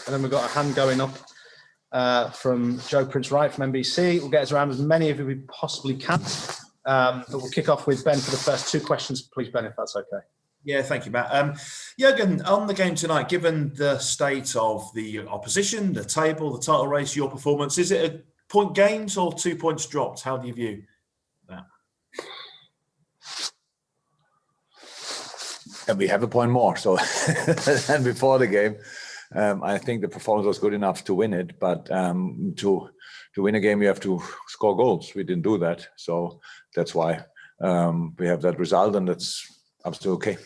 And then we've got a hand going up from Joe Prince Wright from NBC. We'll get around as many of you we possibly can. But we'll kick off with Ben for the first two questions. Please, Ben, if that's okay. Yeah, thank you, Matt. Jurgen, on the game tonight, given the state of the opposition, the table, the title race, your performance, is it a point gained or 2 points dropped? How do you view that? And we have a point more, so than before the game. I think the performance was good enough to win it, but to win a game, you have to score goals. We didn't do that, so that's why we have that result, and that's absolutely okay.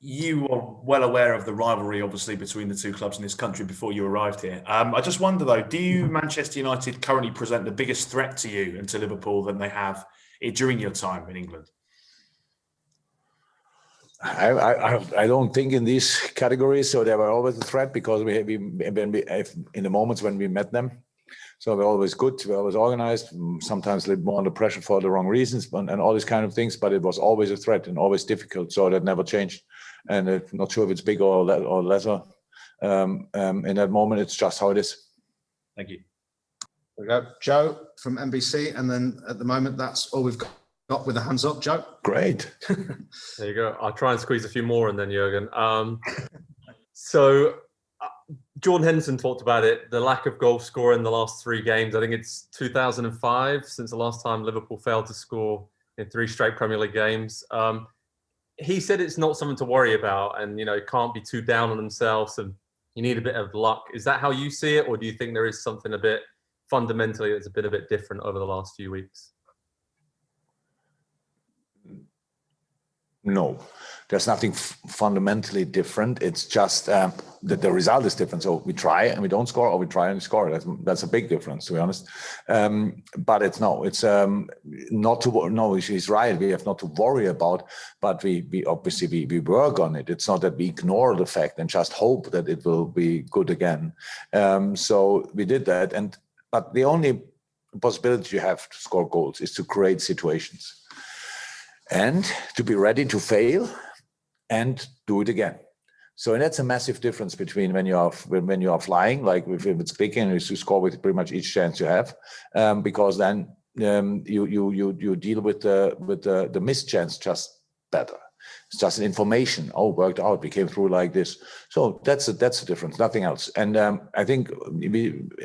You are well aware of the rivalry, obviously, between the two clubs in this country before you arrived here. I just wonder, though, do you, Manchester United, currently present the biggest threat to you and to Liverpool than they have during your time in England? I don't think in these categories. So they were always a threat because we in the moments when we met them. So we're always good. We're always organized. Sometimes a little more under pressure for the wrong reasons and all these kind of things. But it was always a threat and always difficult. So that never changed. And I'm not sure if it's bigger or lesser. In that moment, it's just how it is. Thank you. There we go, Joe from NBC, and then at the moment that's all we've got with the hands up. Joe, great. There you go. I'll try and squeeze a few more in then, Jurgen. So Jordan Henderson talked about it, the lack of goal scoring in the last three games. I think it's 2005 since the last time Liverpool failed to score in 3 straight Premier League games. He said it's not something to worry about, and can't be too down on themselves, and you need a bit of luck. Is that how you see it, or do you think there is something a bit fundamentally that's a bit different over the last few weeks? No, there's nothing fundamentally different. It's just that the result is different. So we try and we don't score, or we try and score. That's a big difference, to be honest. But it's not to. No, he's right. We have not to worry about. But we obviously we work on it. It's not that we ignore the fact and just hope that it will be good again. So we did that. But the only possibility you have to score goals is to create situations. And to be ready to fail and do it again. So that's a massive difference between when you are flying, like if it's clicking, you score with pretty much each chance you have, because then you deal with the missed chance just better. It's just an information. Oh, worked out. We came through like this. So that's a difference. Nothing else. And I think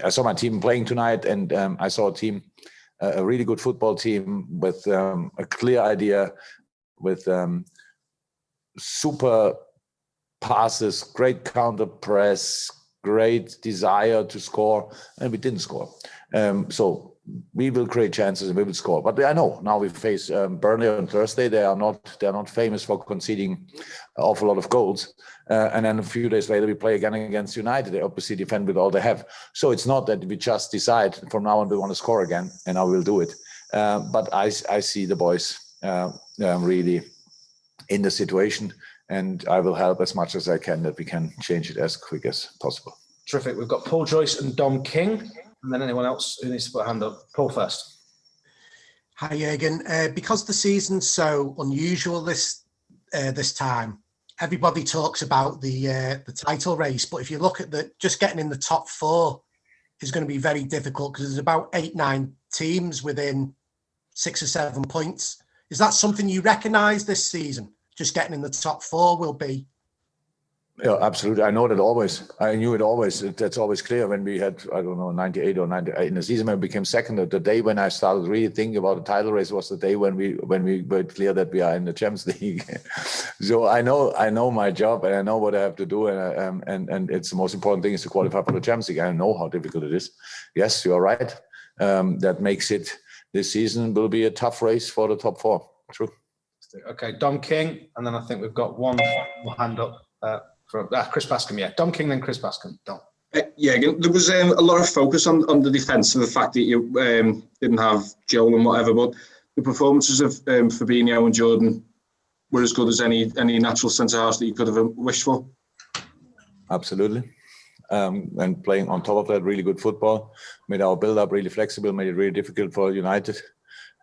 I saw my team playing tonight, and I saw a team. A really good football team with a clear idea, with super passes, great counter press, great desire to score, and we didn't score. So we will create chances and we will score. But I know now we face Burnley on Thursday. They are not famous for conceding an awful lot of goals. And then a few days later, we play again against United. They obviously defend with all they have. So it's not that we just decide from now on we want to score again, and I will do it. But I see the boys really in the situation, and I will help as much as I can that we can change it as quick as possible. Terrific. We've got Paul Joyce and Dom King, and then anyone else who needs to put a hand up. Paul first. Hi, Jurgen. Because the season's so unusual this time, everybody talks about the title race, but if you look at just getting in the top 4 is going to be very difficult because there's about 8-9 teams within 6 or 7 points. Is that something you recognise this season? Just getting in the top 4 will be. Yeah, absolutely. I know that always. I knew it always. That's always clear when we had, 98 or 98 in the season when we became second. The day when I started really thinking about the title race was the day when we were clear that we are in the Champions League. So I know my job and I know what I have to do. And it's the most important thing is to qualify for the Champions League. I know how difficult it is. Yes, you are right. That makes it, this season will be a tough race for the top 4. True. Okay, Dom King. And then I think we've got one more hand up. From Chris Bascombe, yeah. Dom King, then Chris Bascombe. Dom. Yeah, there was a lot of focus on the defence and the fact that you didn't have Joel and whatever, but the performances of Fabinho and Jordan were as good as any natural centre-halves that you could have wished for. Absolutely. And playing on top of that, really good football, made our build-up really flexible, made it really difficult for United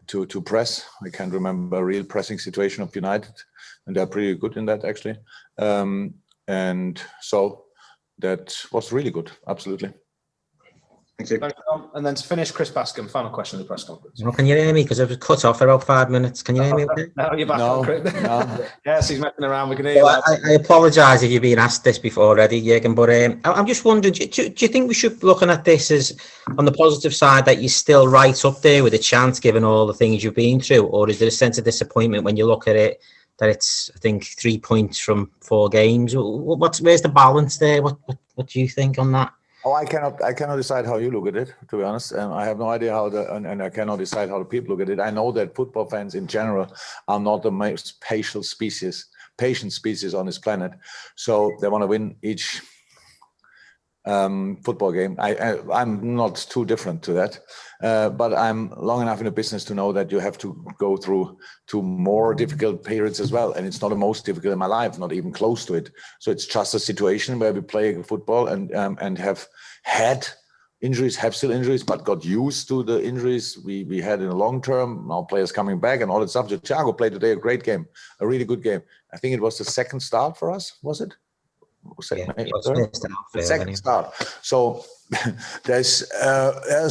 to press. I can't remember a real pressing situation of United, and they're pretty good in that, actually. And so that was really good. Absolutely. Thank you. Thanks, Tom. And then to finish, Chris Bascombe, final question of the press conference. Well, can you hear me? Because I was cut off for about 5 minutes. Can you hear me? Okay? No, you're back on, Chris. Yes, he's messing around. We can hear you. Well, I apologise if you've been asked this before already, Jurgen, but I'm just wondering, do you think we should be looking at this as on the positive side that you're still right up there with a chance given all the things you've been through, or is there a sense of disappointment when you look at it that it's, I think, 3 points from 4 games? Where's the balance there? What do you think on that? Oh, I cannot decide how you look at it, to be honest. I have no idea how and I cannot decide how the people look at it. I know that football fans in general are not the most patient species on this planet. So they want to win each football game. I'm not too different to that. But I'm long enough in the business to know that you have to go through to more difficult periods as well. And it's not the most difficult in my life, not even close to it. So it's just a situation where we play football and have had injuries, have still injuries, but got used to the injuries we had in the long term. Now players coming back and all that stuff. Thiago played today a great game, a really good game. I think it was the second start for us, was it? The second start. So there's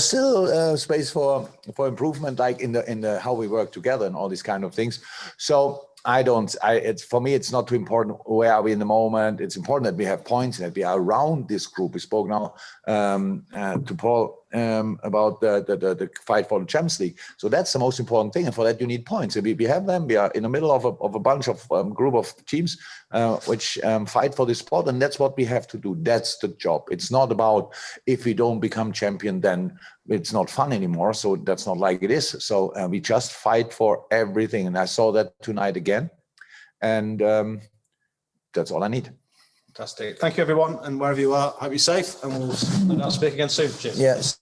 still space for improvement, like in the how we work together and all these kind of things. So it's for me, it's not too important where are we in the moment. It's important that we have points and that we are around this group. We spoke now to Paul about the fight for the Champions League. So that's the most important thing, and for that you need points. And we have them. We are in the middle of a bunch of group of teams which fight for this spot, and that's what we have to do. That's the job. It's not about if we don't become champion, then it's not fun anymore. So that's not like it is. So we just fight for everything, and I saw that tonight again, and that's all I need. Fantastic. Thank you, everyone, and wherever you are, hope you're safe, and we'll speak again soon. Cheers. Yes.